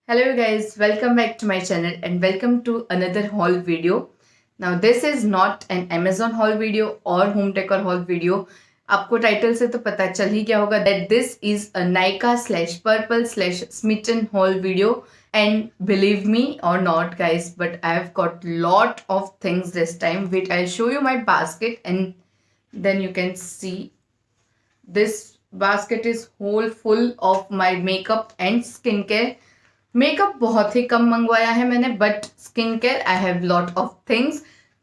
Hello guys, welcome back to my channel and welcome to another haul video. Now this is not an Amazon haul video or home decor haul video. आपको title से तो पता चल ही गया होगा that this is a Nykaa/Purple/Smitten haul video, and believe me or not guys, but I've got lot of things this time. Wait, I'll show you my basket and then you can see. This basket is whole full of my makeup and skincare. Makeup बहुत ही कम मंगवाया है मैंने, but skin care I have lot of things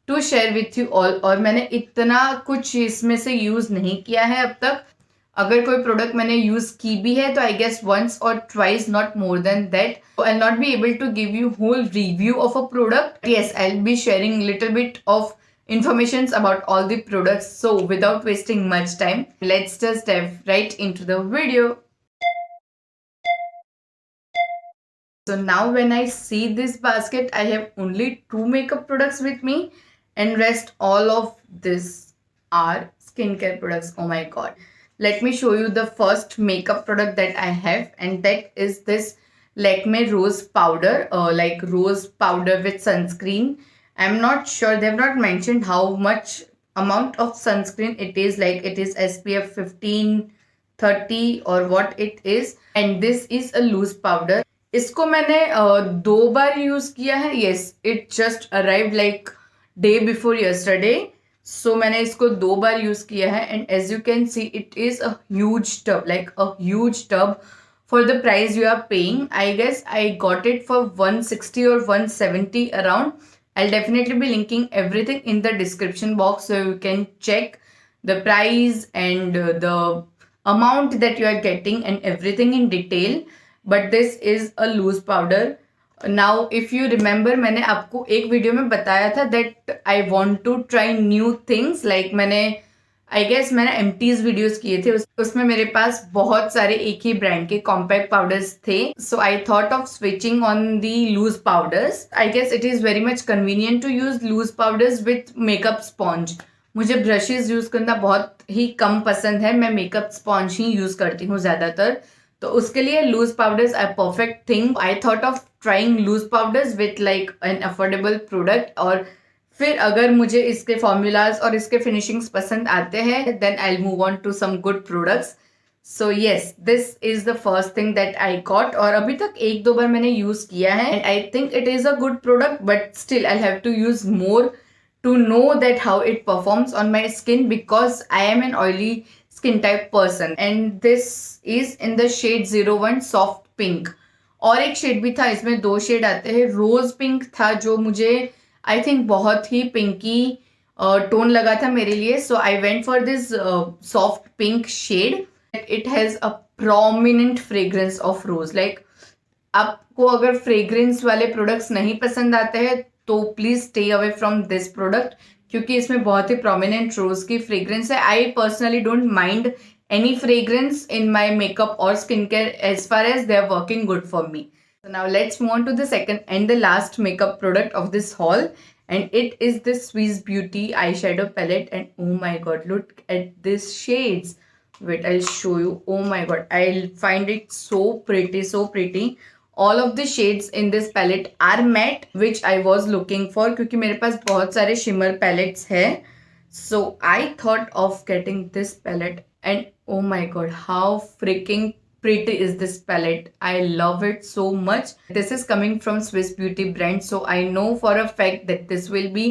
to share with you all. और मैंने इतना कुछ इसमें से यूज नहीं किया है अब तक. अगर कोई प्रोडक्ट मैंने यूज की भी है तो आई गेस वंस और twice, not more than that. I not be able to give you whole review of a product. Yes, I will be sharing little bit of informations about all the products. So without wasting much time, let's just dive right into the video. So now when I see this basket, I have only 2 makeup products with me, and rest all of this are skincare products. Oh my god. Let me show you the first makeup product that I have, and that is this Lakme Rose Powder, like rose powder with sunscreen. I'm not sure, they have not mentioned how much amount of sunscreen it is, like it is SPF 15, 30 or what it is. And this is a loose powder. इसको मैंने 2 बार use किया है. Yes, it just arrived like day before yesterday. So मैंने इसको 2 बार use किया है, and as you can see it is a huge tub, like a huge tub for the price you are paying. I guess I got it for 160 or 170 around. I'll definitely be linking everything in the description box so you can check the price and the amount that you are getting and everything in detail. But this is a loose powder. Now if you remember, मैंने आपको एक video में बताया था that I want to try new things. Like मैंने I guess मैंने एमटीज videos किए थे, उसमें मेरे पास बहुत सारे एक ही ब्रांड के कॉम्पैक्ट पाउडर्स थे. So I thought of switching on the loose powders. I guess it is very much convenient to use loose powders with makeup sponge. मुझे ब्रशेज यूज करना बहुत ही कम पसंद है, मैं मेकअप स्पॉन्ज ही यूज करती हूँ ज्यादातर. तो उसके लिए loose powders are perfect thing. I thought of trying loose powders with like an affordable product. और फिर अगर मुझे इसके फॉर्मूलाज और इसके फिनिशिंग्स पसंद आते हैं, then I move on to some good products. So yes, this is the first thing that I got. और अभी तक 1-2 बार मैंने यूज किया है, and I think it is a good product, but still I have to use more to know that how it performs on my skin, because I am an oily skin type person. And this is in the shade 01 soft pink. और एक shade भी था, इसमें 2 shade आते हैं. रोज pink था जो मुझे आई थिंक बहुत ही पिंकी टोन लगा था मेरे लिए. So I went for this soft pink shade. It has a prominent fragrance of rose. Like आपको अगर फ्रेग्रेंस वाले प्रोडक्ट्स नहीं पसंद आते हैं तो please stay away from this product, क्योंकि इसमें बहुत ही प्रोमिनेंट रोज की फ्रेग्रेंस है. I personally don't mind any fragrance in my makeup or skincare as far as they are working good for me. So now let's move on to the second and the last makeup product of this haul, and it is this Swiss Beauty eyeshadow palette. And oh my god, look at these shades. Wait, I'll show you. Oh my god, I'll find it so pretty, so pretty. All of the shades in this palette are matte, which I was looking for क्योंकि मेरे पास बहुत सारे shimmer palettes है. So I thought of getting this palette, and oh my god, how freaking pretty is this palette. I love it so much. This is coming from Swiss Beauty brand, so I know for a fact that this will be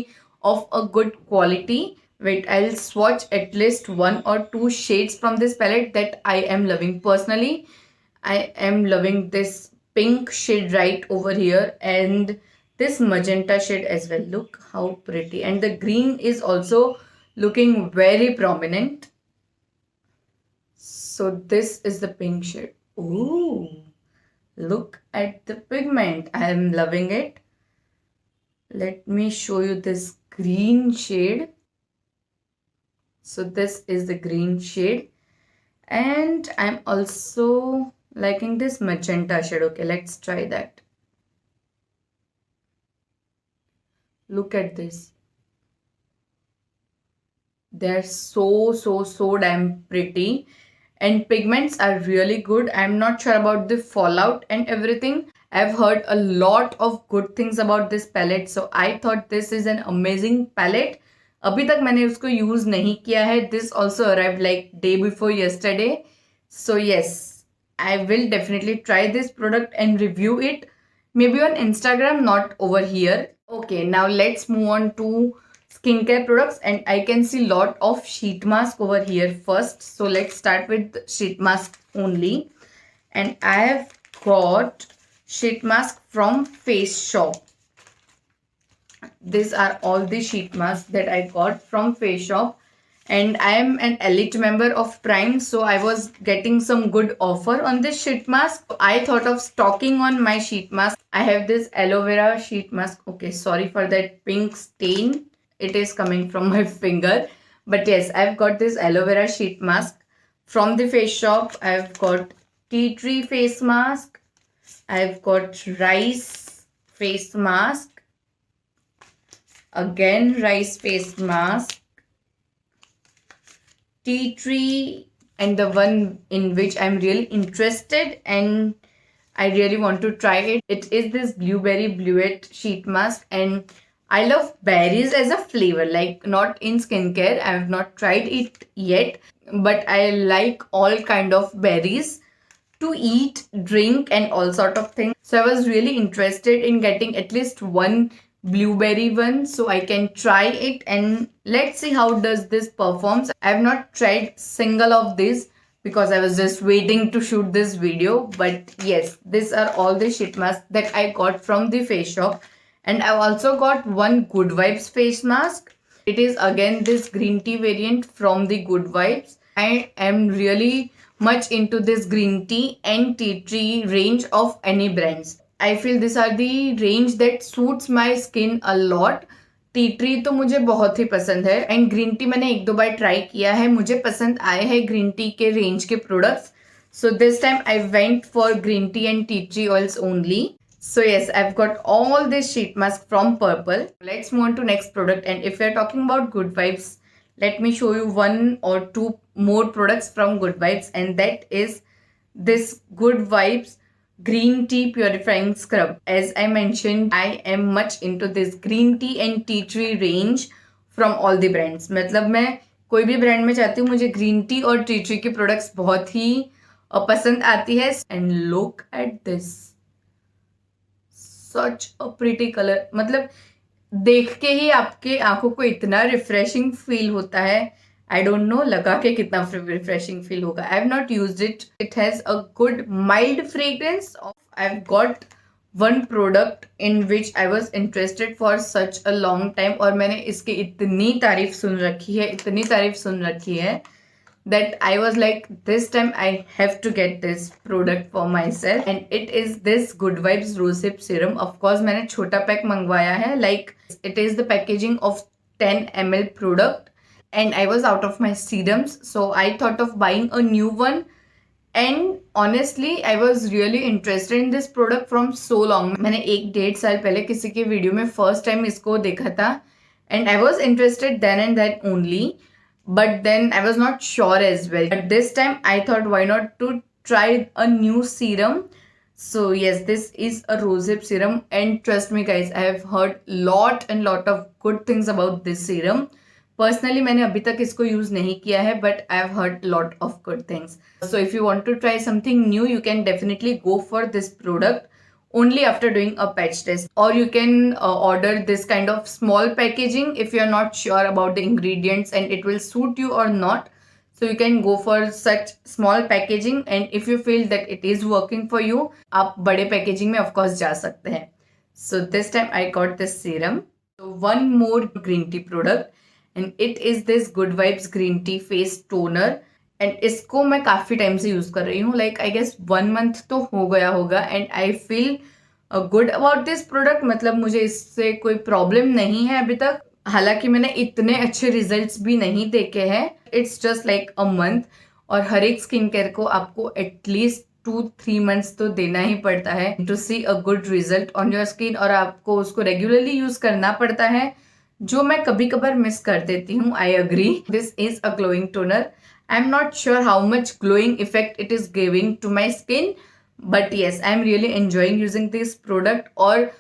of a good quality. Wait, I'll swatch at least 1 or 2 shades from this palette that I am loving personally. I am loving this pink shade right over here, and this magenta shade as well. Look how pretty, and the green is also looking very prominent. So this is the pink shade. Ooh, look at the pigment. I am loving it. Let me show you this green shade. So this is the green shade, and I'm also liking this magenta shade. Okay, let's try that. Look at this. They're so damn pretty, and pigments are really good. I'm not sure about the fallout and everything. I've heard a lot of good things about this palette, so I thought this is an amazing palette. अभी तक मैंने उसको use नहीं किया है. This also arrived like day before yesterday. So yes, I will definitely try this product and review it. Maybe on Instagram, not over here. Okay, now let's move on to skincare products, and I can see lot of sheet mask over here first. So let's start with sheet mask only. And I have got sheet mask from Face Shop. These are all the sheet masks that I got from Face Shop, and I am an elite member of Prime, so I was getting some good offer on this sheet mask. I thought of stocking on my sheet mask. I have this aloe vera sheet mask. Okay, sorry for that pink stain. It is coming from my finger, but yes, I've got this aloe vera sheet mask from the Face Shop. I've got tea tree face mask. I've got rice face mask. Again, rice face mask, tea tree, and the one in which I'm really interested and I really want to try it. It is this blueberry bluette sheet mask, and I love berries as a flavor, like not in skincare. I have not tried it yet, but I like all kind of berries to eat, drink, and all sort of things. So I was really interested in getting at least one blueberry one so I can try it, and let's see how does this performs. I have not tried single of these because I was just waiting to shoot this video, but yes, these are all the sheet masks that I got from the Face Shop. And I've also got one Good Vibes face mask. It is again this green tea variant from the Good Vibes. I am really much into this green tea and tea tree range of any brands. I feel these are the range that suits my skin a lot. Tea tree तो मुझे बहुत ही पसंद है, and green tea मैंने एक दो बार try किया है, मुझे पसंद आए हैं ग्रीन टी के रेंज के products. So this time I went for green tea and tea tree oils only. So yes, I've got all this sheet mask from Purple. Let's move on to next product. And if you're talking about Good Vibes, let me show you one or two more products from Good Vibes. And that is this Good Vibes Green Tea Purifying Scrub. As I mentioned, I am much into this green tea and tea tree range from all the brands. मतलब मैं कोई भी brand में चाहती हूँ, मुझे green tea और tea tree की प्रोडक्ट्स बहुत ही पसंद आती है. And look at this, such a pretty colour. मतलब देख के ही आपके आंखों को इतना रिफ्रेशिंग फील होता है. आई डोंट नो लगा के कितना रिफ्रेशिंग फील होगा. I have not used it. It has a good mild fragrance. I have got one product in which I was interested for such a long time, और मैंने इसकी इतनी तारीफ सुन रखी है that I was like, this time I have to get this product for myself, and it is this Good Vibes Rosehip Serum. Of course मैंने छोटा pack मंगवाया है, like it is the packaging of 10 ml product, and I was out of my serums, so I thought of buying a new one. And honestly I was really interested in this product from so long. मैंने 1-1.5 साल पहले किसी के video में first time इसको देखा था, and I was interested then and that only. But then I was not sure as well. But this time I thought, why not to try a new serum? So yes, this is a rosehip serum, and trust me guys, I have heard lot of good things about this serum. Personally मैंने अभी तक इसको use नहीं किया है, but I have heard lot of good things. So if you want to try something new, you can definitely go for this product only after doing a patch test, or you can order this kind of small packaging if you're not sure about the ingredients and it will suit you or not. So you can go for such small packaging, and if you feel that it is working for you, आप बड़े packaging में of course जा सकते हैं. So this time I got this serum. So one more green tea product, and it is this Good Vibes Green Tea Face Toner. And इसको मैं काफ़ी time से यूज़ कर रही हूँ, लाइक आई गेस 1 मंथ तो हो गया होगा, and I feel good about this product. मतलब मुझे इससे कोई प्रॉब्लम नहीं है अभी तक, हालांकि मैंने इतने अच्छे रिजल्ट्स भी नहीं देखे हैं. It's just like a month, और हर एक स्किन केयर को आपको एटलीस्ट 2-3 मंथ्स तो देना ही पड़ता है to see a good result on your skin, और आपको उसको रेगुलरली यूज़ करना पड़ता है, जो मैं कभी कभार मिस कर देती हूँ. I agree. This is a glowing toner. I'm not sure how much glowing effect it is giving to my skin, but yes, I'm really enjoying using this product, और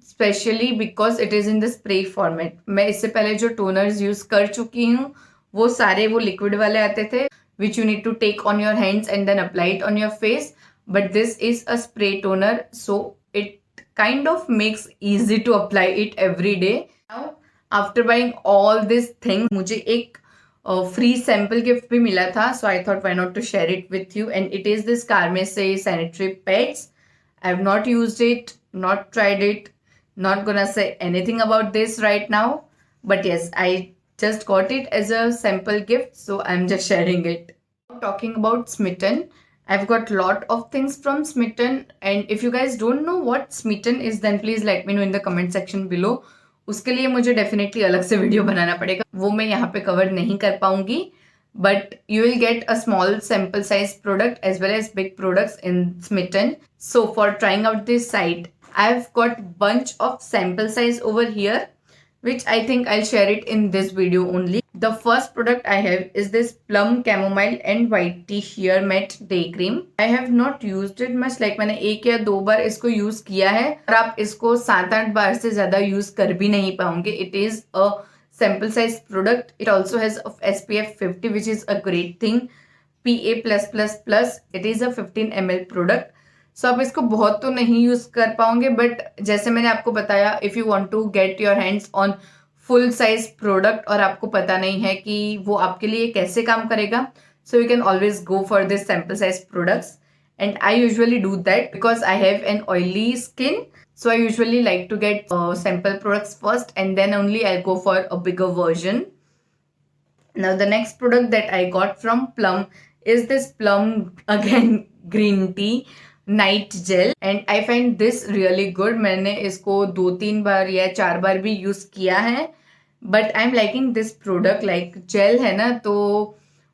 specially because it is in the spray format. मैं इससे पहले जो toners use कर चुकी हूँ वो सारे वो लिक्विड वाले आते थे, which you need to take on your hands and then apply it on your face. But this is a spray toner, so it kind of makes easy to apply it every day. Now after buying all this thing, मुझे एक free sample gift भी मिला था, so I thought why not to share it with you, and it is this Carmesi sanitary pads. I have not used it, not tried it, not gonna say anything about this right now, but yes, I just got it as a sample gift, so I'm just sharing it. Talking about Smitten, I've got lot of things from Smitten, and if you guys don't know what Smitten is, then please let me know in the comment section below. उसके लिए मुझे definitely अलग से video बनाना पड़ेगा, वो मैं यहाँ पे कवर नहीं कर पाऊंगी. But you will get a small sample size product as well as big products in Smitten. So for trying out this site, I've got bunch of sample size over here, which I think I'll share it in this video only. The first product I have is this Plum Chamomile and White Tea Sheer Matte Day Cream. I have not used it much, like मैंने 1 या 2 बार इसको use किया है, और आप इसको 7-8 बार से ज्यादा यूज कर भी नहीं पाओगे. It is a sample size product. It also has of SPF 50, which is a great thing. PA+++. It is a 15 ml product. सो आप इसको बहुत तो नहीं यूज कर पाओगे, बट जैसे मैंने आपको बताया, if you want to get your hands on full size product और आपको पता नहीं है कि वो आपके लिए कैसे काम करेगा, so you can always go for this sample size products. And I usually do that because I have an oily skin. So I usually like to get sample products first, and then only I'll go for a bigger version. Now the next product that I got from Plum is this Plum again green tea night gel, and I find this really good. मैंने इसको 2-3 बार या 4 बार भी use किया है, but I'm liking this product. like gel है ना, तो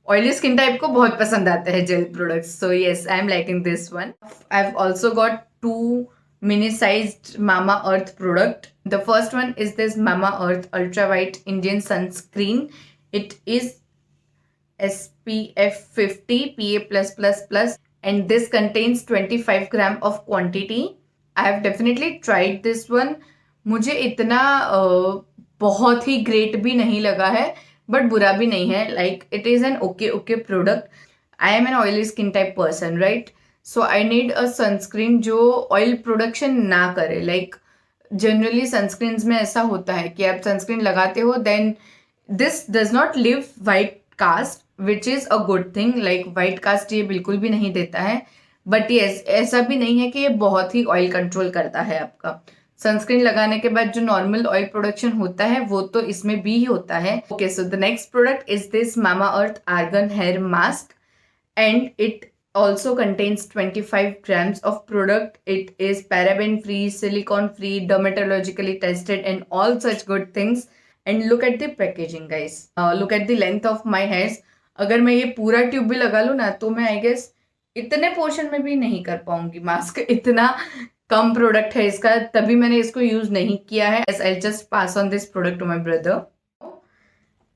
oily skin type को बहुत पसंद आता है gel products. So yes, I'm liking this one. I've also got 2 mini-sized Mamaearth product. The first one is this Mamaearth Ultra White Indian Sunscreen. It is SPF 50 PA+++, and this contains 25 gram of quantity. I have definitely tried this one. मुझे इतना बहुत ही great भी नहीं लगा है, but बुरा भी नहीं है. like it is an okay product. I am an oily skin type person, right? So I need a sunscreen जो ऑयल प्रोडक्शन ना करे. like जनरली सनस्क्रीन्स में ऐसा होता है कि आप सनस्क्रीन लगाते हो, then this does not leave white cast, which is a good thing. like white cast ये बिल्कुल भी नहीं देता है, बट येस ऐसा भी नहीं है कि ये बहुत ही ऑयल कंट्रोल करता है आपका. सनस्क्रीन लगाने के बाद जो नॉर्मल ऑयल प्रोडक्शन होता है वो तो इसमें भी होता है. Okay, so the next product is this Mamaearth Argan Hair Mask, and it also contains 25 grams of product. It is paraben free, silicone free, dermatologically tested, and all such good things. And look at the packaging, guys. Look at the length of my hairs. अगर मैं ये पूरा tube भी लगा लूँ ना, तो मैं आई गेस इतने पोर्शन में भी नहीं कर पाऊंगी मास्क. इतना कम प्रोडक्ट है इसका, तभी मैंने इसको यूज नहीं किया है. I'll just pass on this product to my brother.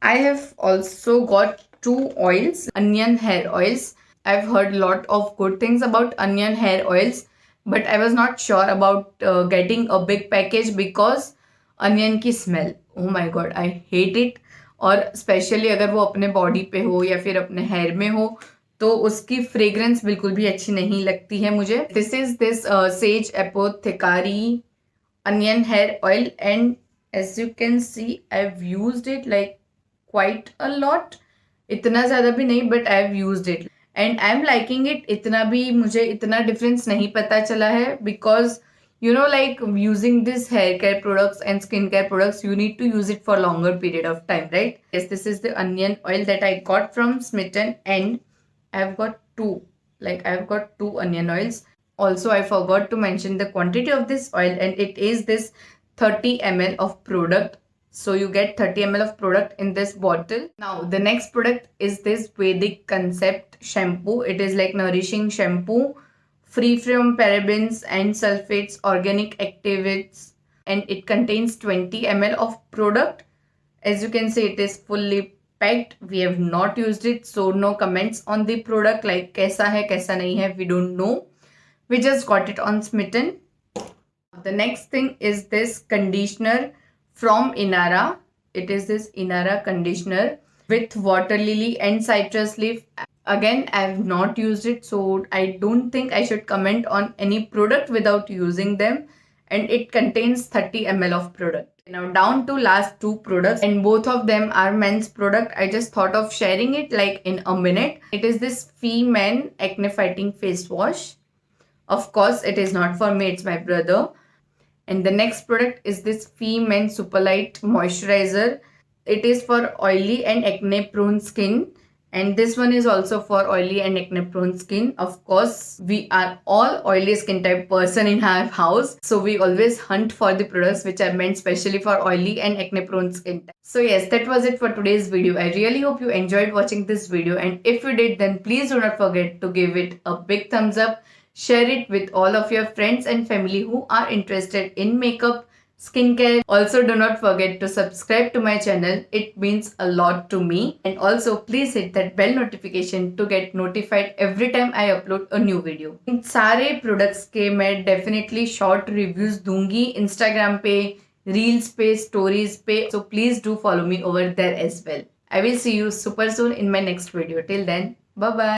I have also got 2 oils, onion hair oils. I've heard a lot of good things about onion hair oils, but I was not sure about getting a big package because onion की smell, oh my god, I hate it. और specially अगर वो अपने body पे हो या फिर अपने हेयर में हो, तो उसकी फ्रेग्रेंस बिल्कुल भी अच्छी नहीं लगती है मुझे. This is this sage apothecary onion hair oil, and as you can see, I've used it like quite a lot. इतना ज़्यादा भी नहीं, but I've used it and I'm liking it. इतना भी मुझे इतना डिफरेंस नहीं पता चला है, because you know, like using this hair care products and skin care products, you need to use it for longer period of time, right? Yes, this is the onion oil that I got from Smitten, and I've got 2. like I've got 2 onion oils. Also, I forgot to mention the quantity of this oil, and it is this 30 ml of product. So you get 30 ml of product in this bottle. Now the next product is this Vedic Concept shampoo. It is like nourishing shampoo, free from parabens and sulfates, organic activates, and it contains 20 ml of product. As you can see, it is fully packed. We have not used it, so no comments on the product, like kaisa hai kaisa nahi hai, we don't know. We just got it on Smitten. The next thing is this conditioner from Inara. It is this Inara conditioner with water lily and citrus leaf. Again, I have not used it, so I don't think I should comment on any product without using them. And it contains 30 ml of product. Now down to last two products, and both of them are men's product. I just thought of sharing it like in a minute. It is this Fee-Men Acne Fighting Face Wash. Of course, it is not for me, it's my brother. And the next product is this Fee-Men Superlight Moisturizer. It is for oily and acne prone skin. And this one is also for oily and acne prone skin. Of course, we are all oily skin type person in our house. So we always hunt for the products which are meant specially for oily and acne prone skin type. So yes, that was it for today's video. I really hope you enjoyed watching this video. And if you did, then please do not forget to give it a big thumbs up. Share it with all of your friends and family who are interested in makeup, skincare. Also, do not forget to subscribe to my channel. It means a lot to me. And also, please hit that bell notification to get notified every time I upload a new video. इन सारे products के मैं definitely short reviews दूंगी Instagram पे, Reels पे, Stories पे. So please do follow me over there as well. I will see you super soon in my next video. Till then, bye bye.